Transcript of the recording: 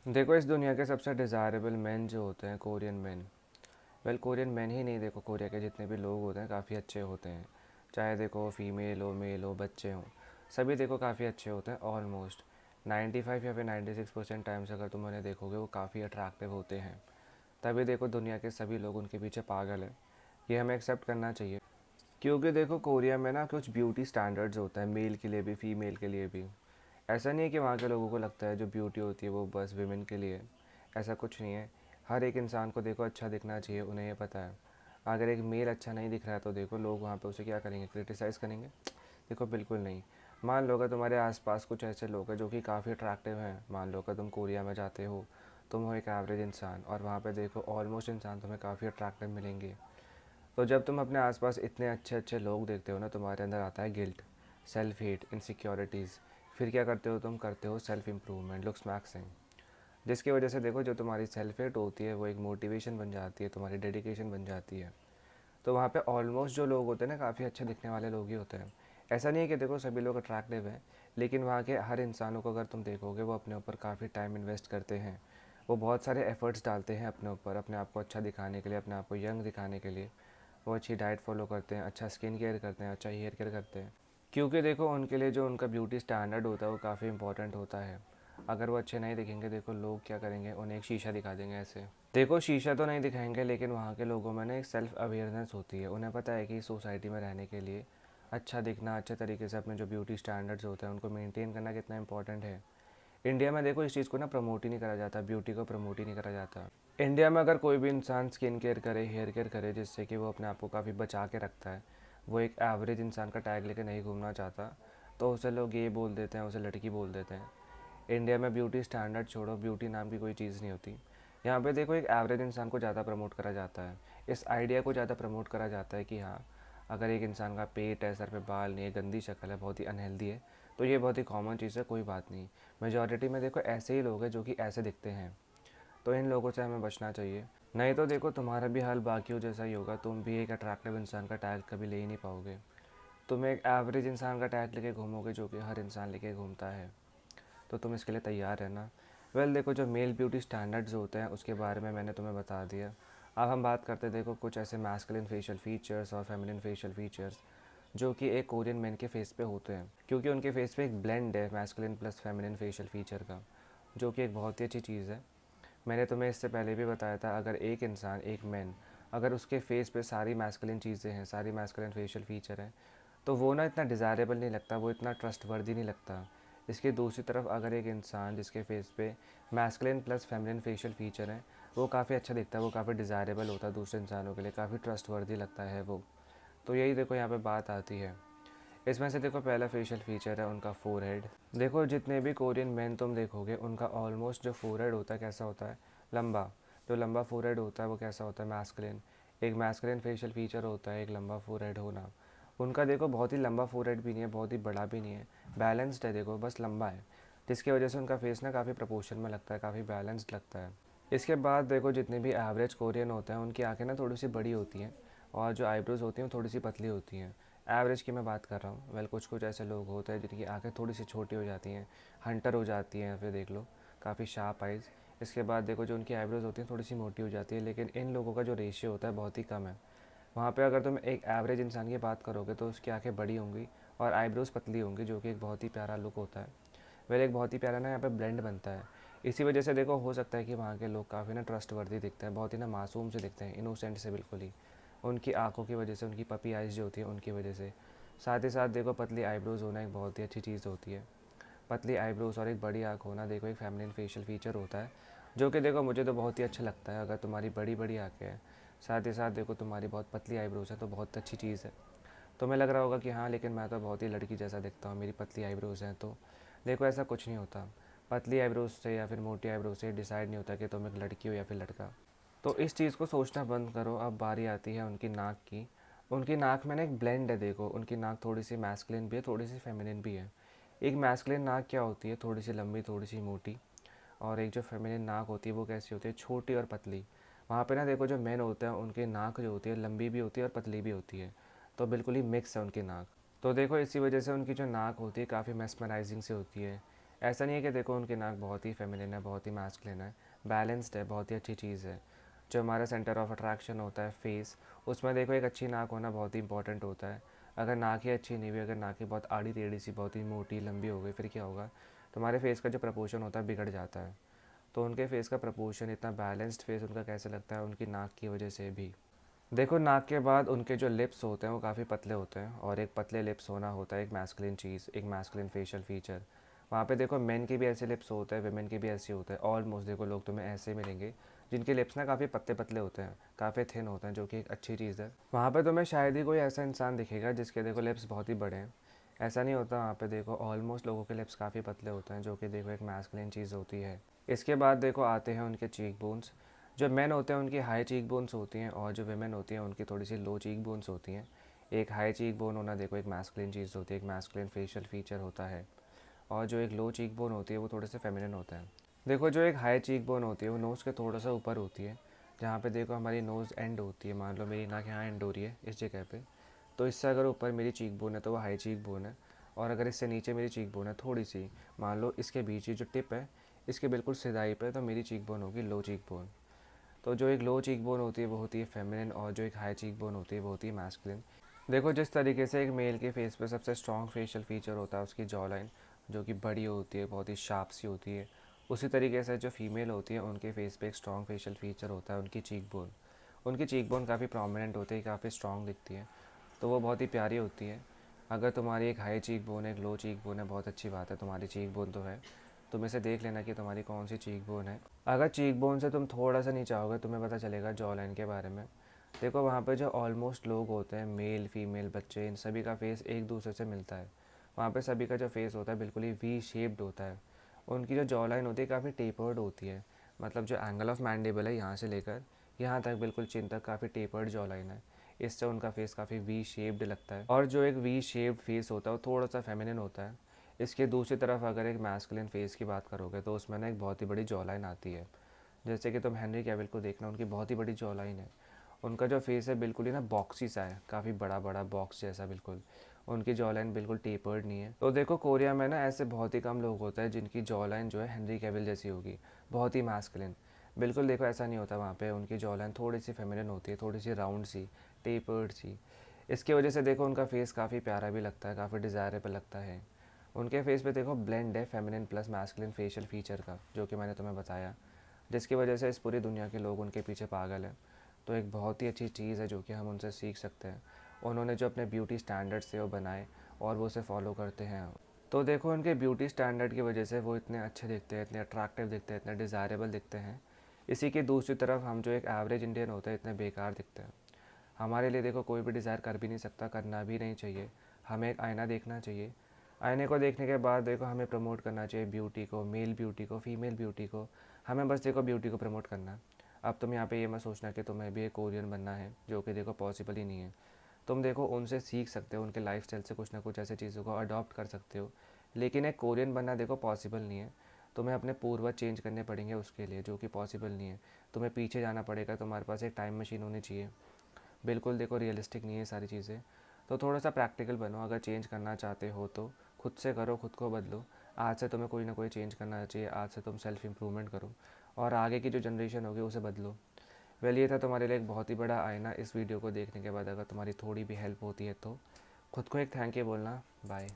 देखो, इस दुनिया के सबसे डिज़ायरेबल मेन जो होते हैं कोरियन मेन। कोरियन मेन ही नहीं, देखो कोरिया के जितने भी लोग होते हैं काफ़ी अच्छे होते हैं। चाहे देखो फीमेल हो, मेल हो, बच्चे हों, सभी देखो काफ़ी अच्छे होते हैं। ऑलमोस्ट 95 या फिर 96% टाइम्स अगर तुम उन्हें देखोगे वो काफ़ी अट्रैक्टिव होते हैं। तभी देखो दुनिया के सभी लोग उनके पीछे पागल है। ये हमें एक्सेप्ट करना चाहिए। क्योंकि देखो कोरिया में ना कुछ ब्यूटी स्टैंडर्ड्स होता है, मेल के लिए भी फीमेल के लिए भी। ऐसा नहीं है कि वहाँ के लोगों को लगता है जो ब्यूटी होती है वो बस विमेन के लिए। ऐसा कुछ नहीं है। हर एक इंसान को देखो अच्छा दिखना चाहिए, उन्हें ये पता है। अगर एक मेल अच्छा नहीं दिख रहा है तो देखो लोग वहाँ पे उसे क्या करेंगे, क्रिटिसाइज़ करेंगे? देखो बिल्कुल नहीं। मान लो अगर तुम्हारे आसपास कुछ ऐसे लोग हैं जो कि काफ़ी अट्रैक्टिव हैं, मान लो अगर तुम कोरिया में जाते हो, तुम हो एक एवरेज इंसान और वहाँ पे देखो ऑलमोस्ट इंसान तुम्हें काफ़ी अट्रैक्टिव मिलेंगे। तो जब तुम अपने आसपास इतने अच्छे अच्छे लोग देखते हो ना, तुम्हारे अंदर आता है गिल्ट, सेल्फ हेट, इनसिक्योरिटीज़। फिर क्या करते हो तुम? करते हो सेल्फ इम्प्रूवमेंट, लुक्स मैक्सिंग। जिसकी वजह से देखो जो तुम्हारी सेल्फ हेट होती है वो एक मोटिवेशन बन जाती है, तुम्हारी डेडिकेशन बन जाती है। तो वहाँ पे ऑलमोस्ट जो लोग होते हैं ना काफ़ी अच्छे दिखने वाले लोग ही होते हैं। ऐसा नहीं है कि देखो सभी लोग अट्रैक्टिव हैं, लेकिन वहाँ के हर इंसानों को अगर तुम देखोगे वो अपने ऊपर काफ़ी टाइम इन्वेस्ट करते हैं। वो बहुत सारे एफर्ट्स डालते हैं अपने ऊपर, अपने आप को अच्छा दिखाने के लिए, अपने आप को यंग दिखाने के लिए। वो अच्छी डाइट फॉलो करते हैं, अच्छा स्किन केयर करते हैं, अच्छा हेयर केयर करते हैं। क्योंकि देखो उनके लिए जो उनका ब्यूटी स्टैंडर्ड होता है वो काफ़ी इंपॉर्टेंट होता है। अगर वो अच्छे नहीं दिखेंगे, देखो लोग क्या करेंगे, उन्हें एक शीशा दिखा देंगे ऐसे। देखो शीशा तो नहीं दिखाएंगे, लेकिन वहाँ के लोगों में ना एक सेल्फ अवेयरनेस होती है। उन्हें पता है कि सोसाइटी में रहने के लिए अच्छा दिखना, अच्छे तरीके से अपने जो ब्यूटी स्टैंडर्ड्स होते हैं उनको मेंटेन करना कितना इंपॉर्टेंट है। इंडिया में देखो इस चीज़ को ना प्रमोट ही नहीं करा जाता, ब्यूटी को प्रमोट ही नहीं करा जाता। इंडिया में अगर कोई भी इंसान स्किन केयर करे, हेयर केयर करे, जिससे कि वो अपने आप को काफ़ी बचा के रखता है, वो एक एवरेज इंसान का टैग लेके नहीं घूमना चाहता, तो उसे लोग ये बोल देते हैं, उसे लड़की बोल देते हैं। इंडिया में ब्यूटी स्टैंडर्ड छोड़ो, ब्यूटी नाम की कोई चीज़ नहीं होती। यहाँ पे देखो एक एवरेज इंसान को ज़्यादा प्रमोट करा जाता है। इस आइडिया को ज़्यादा प्रमोट करा जाता है कि हाँ, अगर एक इंसान का पेट है, सर पे बाल नहीं है, गंदी शक्ल है, बहुत ही अनहेल्दी है, तो ये बहुत ही कॉमन चीज़ है, कोई बात नहीं। मेजॉरिटी में देखो ऐसे ही लोग हैं जो कि ऐसे दिखते हैं। तो इन लोगों से हमें बचना चाहिए। नहीं तो देखो तुम्हारा भी हाल बाकियों जैसा ही होगा, तुम भी एक अट्रैक्टिव इंसान का टैग कभी ले ही नहीं पाओगे। तुम एक एवरेज इंसान का टैग लेके घूमोगे जो कि हर इंसान लेके घूमता है। तो तुम इसके लिए तैयार रहना। देखो जो मेल ब्यूटी स्टैंडर्ड्स होते हैं उसके बारे में मैंने तुम्हें बता दिया। अब हम बात करते हैं देखो कुछ ऐसे मैस्कुलिन फेशियल फीचर्स और फेमिनिन फेशियल फीचर्स जो कि एक कोरियन मैन के फेस पे होते हैं, क्योंकि उनके फेस पे एक ब्लेंड है masculine plus feminine facial feature का, जो कि एक बहुत ही अच्छी चीज़ है। मैंने तुम्हें इससे पहले भी बताया था, अगर एक इंसान, एक मैन, अगर उसके फेस पे सारी मैस्कुलिन चीज़ें हैं, सारी मैस्कुलिन फेशियल फीचर हैं, तो वो ना इतना डिज़ायरेबल नहीं लगता, वो इतना ट्रस्टवर्दी नहीं लगता। इसकी दूसरी तरफ अगर एक इंसान जिसके फेस पे masculine plus feminine facial feature है, वो काफ़ी अच्छा दिखता है, वो काफ़ी डिज़ायरेबल होता है दूसरे इंसानों के लिए, काफ़ी ट्रस्टवर्दी लगता है वो। तो यही देखो यहाँ पे बात आती है। इसमें से देखो पहला फेशियल फीचर है उनका फोरहेड। देखो जितने भी कोरियन मैन तुम देखोगे उनका ऑलमोस्ट जो फोरहेड होता है कैसा होता है, लंबा। जो लंबा फोरहेड होता है वो कैसा होता है, मैस्कुलिन। एक मैस्कुलिन फेशियल फीचर होता है एक लंबा फोरहेड होना। उनका देखो बहुत ही लंबा फोरहेड भी नहीं है, बहुत ही बड़ा भी नहीं है, बैलेंस्ड है, देखो बस लंबा है, जिसकी वजह से उनका फेस ना काफ़ी प्रपोर्शन में लगता है, काफ़ी बैलेंस्ड लगता है। इसके बाद देखो जितने भी एवरेज कोरियन होते हैं उनकी आंखें ना थोड़ी सी बड़ी होती हैं, और जो आईब्रोज होती हैं वो थोड़ी सी पतली होती हैं। एवरेज की मैं बात कर रहा हूँ। कुछ कुछ ऐसे लोग होते हैं जिनकी आंखें थोड़ी सी छोटी हो जाती हैं, हंटर हो जाती हैं, फिर देख लो काफ़ी शार्प आइज़। इसके बाद देखो जो उनकी आईब्रोज होती हैं थोड़ी सी मोटी हो जाती है, लेकिन इन लोगों का जो रेशियो होता है बहुत ही कम है। वहाँ पे अगर तुम एक एवरेज इंसान की बात करोगे तो उसकी आंखें बड़ी होंगी और आईब्रोज पतली होंगी, जो कि एक बहुत ही प्यारा लुक होता है। एक बहुत ही प्यारा ना यहाँ पे ब्लेंड बनता है। इसी वजह से देखो हो सकता है कि वहाँ के लोग काफ़ी ना ट्रस्टवर्दी दिखते हैं, बहुत ही ना मासूम से दिखते हैं, इनोसेंट से बिल्कुल ही। उनकी आंखों की वजह से, उनकी पपी आइज़ जो होती है उनकी वजह से। साथ ही साथ देखो पतली आईब्रोज़ होना एक बहुत ही अच्छी चीज़ होती है। पतली आईब्रोज़ और एक बड़ी आँख होना देखो एक फेमिनिन फेशियल फीचर होता है, जो कि देखो मुझे तो बहुत ही अच्छा लगता है। अगर तुम्हारी बड़ी बड़ी आँखें हैं, साथ ही साथ देखो तुम्हारी बहुत पतली आईब्रोज़ है, तो बहुत अच्छी चीज़ है। तुम्हें लग रहा होगा कि हाँ लेकिन मैं तो बहुत ही लड़की जैसा दिखता हूँ, मेरी पतली आईब्रोज़ हैं, तो देखो ऐसा कुछ नहीं होता। पतली आईब्रोज़ से या फिर मोटी आईब्रोज़ से डिसाइड नहीं होता कि तुम एक लड़की हो या फिर लड़का। तो इस चीज़ को सोचना बंद करो। अब बारी आती है उनकी नाक की। उनकी नाक में ना एक ब्लेंड है, देखो उनकी नाक थोड़ी सी मैस्कुलिन भी है, थोड़ी सी फेमिनिन भी है। एक मैस्कुलिन नाक क्या होती है, थोड़ी सी लंबी, थोड़ी सी मोटी। और एक जो फेमिनिन नाक होती है वो कैसी होती है, छोटी और पतली। वहाँ पे ना देखो जो मेन होते हैं उनकी नाक जो होती है लंबी भी होती है और पतली भी होती है, तो बिल्कुल ही मिक्स है उनकी नाक। तो देखो इसी वजह से उनकी जो नाक होती है काफ़ी मेस्मराइजिंग से होती है, ऐसा नहीं है कि देखो उनकी नाक बहुत ही फेमिनिन है, बहुत ही मैस्कुलिन है, बैलेंस्ड है, बहुत ही अच्छी चीज़ है। जो हमारा सेंटर ऑफ अट्रैक्शन होता है फेस, उसमें देखो एक अच्छी नाक होना बहुत ही इंपॉर्टेंट होता है। अगर नाक ही अच्छी नहीं हुई, अगर नाक ही बहुत आड़ी टेढ़ी सी, बहुत ही मोटी लंबी हो गई, फिर क्या होगा, तुम्हारे फेस का जो प्रपोर्शन होता है बिगड़ जाता है। तो उनके फेस का प्रपोर्शन इतना बैलेंस्ड फेस उनका कैसे लगता है, उनकी नाक की वजह से भी। देखो नाक के बाद उनके जो लिप्स होते हैं वो काफ़ी पतले होते हैं, और एक पतले लिप्स होना होता है एक मैस्कुलिन चीज़, एक मैस्कुलिन फेशियल फीचर। वहाँ पे देखो मेन के भी ऐसे लिप्स होते हैं, वेमेन के भी ऐसे होते हैं। ऑलमोस्ट देखो लोग तुम्हें ऐसे मिलेंगे जिनके लिप्स ना काफ़ी पतले पतले होते हैं, काफ़ी थिन होते हैं, जो कि एक अच्छी चीज़ है। वहाँ पे तुम्हें शायद ही कोई ऐसा इंसान दिखेगा जिसके देखो लिप्स बहुत ही बड़े हैं। ऐसा नहीं होता, वहाँ पे देखो ऑलमोस्ट लोगों के लिप्स काफ़ी पतले होते हैं, जो कि देखो एक मैस्कुलिन चीज़ होती है। इसके बाद देखो आते हैं उनके चीक बोन्स। जो मेन होते हैं उनकी हाई चीक बोन्स होती हैं, और जो वेमेन होती हैं उनकी थोड़ी सी लो चीक बोन्स होती हैं। एक हाई चीक बोन होना देखो एक मैस्कुलिन चीज़ होती है, एक मैस्कुलिन फेशियल फीचर होता है। और जो एक लो चीक बोन होती है वो थोड़े से फेमिनिन होता है। देखो जो एक हाई चीक बोन होती है वो नोज़ के थोड़ा सा ऊपर होती है, जहाँ पे देखो हमारी नोज़ एंड होती है। मान लो मेरी नाक यहाँ एंड हो रही है इस जगह पे, तो इससे अगर ऊपर मेरी चीक बोन है तो वो हाई चीक बोन है। और अगर इससे नीचे मेरी चीक बोन है थोड़ी सी, मान लो इसके बीच ही जो टिप है इसके बिल्कुल सिधाई पे, तो मेरी चीक बोन होगी लो चीक बोन। तो जो एक लो चीक बोन होती है वो होती है फेमिनिन, और जो एक हाई चीक बोन होती है वो होती है मैस्कुलिन। देखो जिस तरीके से एक मेल के फेस पे सबसे स्ट्रॉन्ग फेशियल फीचर होता है उसकी जॉ लाइन, जो कि बड़ी होती है, बहुत ही शार्प सी होती है, उसी तरीके से जो फीमेल होती है उनके फेस पे एक स्ट्रॉन्ग फेशियल फीचर होता है उनकी चीक बोन। उनकी चीक बोन काफ़ी प्रोमिनेंट होती है, काफ़ी स्ट्रॉन्ग दिखती है, तो वो बहुत ही प्यारी होती है। अगर तुम्हारी एक हाई चीक बोन है, एक लो चीक बोन है, बहुत अच्छी बात है, तुम्हारी चीक बोन तो है। तुम इसे देख लेना कि तुम्हारी कौन सी चीक बोन है। अगर चीक बोन से तुम थोड़ा सा नीचे आओगे तुम्हें पता चलेगा जॉ लाइन के बारे में। देखो वहाँ पे जो ऑलमोस्ट लोग होते हैं, मेल फीमेल बच्चे, इन सभी का फेस एक दूसरे से मिलता है। वहाँ पे सभी का जो फेस होता है बिल्कुल ही वी शेप्ड होता है। उनकी जो जॉ लाइन होती है काफ़ी टेपर्ड होती है, मतलब जो एंगल ऑफ मैंडिबल है यहाँ से लेकर यहाँ तक बिल्कुल चिन तक काफ़ी टेपर्ड जॉ लाइन है। इससे उनका फेस काफ़ी वी शेप्ड लगता है, और जो एक वी शेप्ड फेस होता है वो थोड़ा सा फेमिनिन होता है। इसके दूसरी तरफ अगर एक मैस्कुलिन फेस की बात करोगे तो उसमें ना एक बहुत ही बड़ी जॉ लाइन आती है। जैसे कि तुम हेनरी कैविल को देखना, उनकी बहुत ही बड़ी जॉ लाइन है। उनका जो फेस है बिल्कुल ही ना बॉक्सी सा है, काफ़ी बड़ा बड़ा बॉक्स जैसा बिल्कुल। उनकी जॉ लाइन बिल्कुल टेपर्ड नहीं है। तो देखो कोरिया में ना ऐसे बहुत ही कम लोग होते हैं जिनकी जॉ लाइन जो है हेनरी कैविल जैसी होगी, बहुत ही मैस्कुलिन। बिल्कुल देखो ऐसा नहीं होता, वहाँ पे उनकी जॉ लाइन थोड़ी सी फेमिनिन होती है, थोड़ी सी राउंड सी, टेपर्ड सी। इसकी वजह से देखो उनका फेस काफ़ी प्यारा भी लगता है, काफ़ी डिज़ायरेबल लगता है। उनके फेस पे देखो ब्लेंड है feminine plus masculine facial feature का, जो कि मैंने तुम्हें बताया, जिसकी वजह से इस पूरी दुनिया के लोग उनके पीछे पागल हैं। तो एक बहुत ही अच्छी चीज़ है जो कि हम उनसे सीख सकते हैं। उन्होंने जो अपने ब्यूटी स्टैंडर्ड्स थे वो बनाए और वो उसे फॉलो करते हैं। तो देखो उनके ब्यूटी स्टैंडर्ड की वजह से वो इतने अच्छे दिखते हैं, इतने अट्रैक्टिव दिखते हैं, इतने डिज़ायरेबल दिखते हैं। इसी की दूसरी तरफ हम जो एक एवरेज इंडियन होते हैं इतने बेकार दिखते हैं। हमारे लिए देखो कोई भी डिज़ायर कर भी नहीं सकता, करना भी नहीं चाहिए। हमें एक आईना देखना चाहिए, आईने को देखने के बाद देखो हमें प्रमोट करना चाहिए ब्यूटी को, मेल ब्यूटी को, फीमेल ब्यूटी को। हमें बस देखो ब्यूटी को प्रमोट करना है। अब तुम यहाँ पे ये मत सोचना कि तुम्हें भी एक कोरियन बनना है, जो कि देखो पॉसिबल ही नहीं है। तुम देखो उनसे सीख सकते हो, उनके लाइफस्टाइल से कुछ ना कुछ ऐसे चीज़ों को अडॉप्ट कर सकते हो, लेकिन एक कोरियन बनना देखो पॉसिबल नहीं है। तुम्हें अपने पूर्वज चेंज करने पड़ेंगे उसके लिए, जो कि पॉसिबल नहीं है। तुम्हें पीछे जाना पड़ेगा, तुम्हारे पास एक टाइम मशीन होनी चाहिए। बिल्कुल देखो रियलिस्टिक नहीं है सारी चीज़ें। तो थोड़ा सा प्रैक्टिकल बनो, अगर चेंज करना चाहते हो तो खुद से करो, खुद को बदलो। आज से तुम्हें कोई ना कोई चेंज करना चाहिए, आज से तुम सेल्फ इम्प्रूवमेंट करो और आगे की जो जनरेशन होगी उसे बदलो। वेल ये था तुम्हारे लिए एक बहुत ही बड़ा आईना। इस वीडियो को देखने के बाद अगर तुम्हारी थोड़ी भी हेल्प होती है तो खुद को एक थैंक यू बोलना। बाय।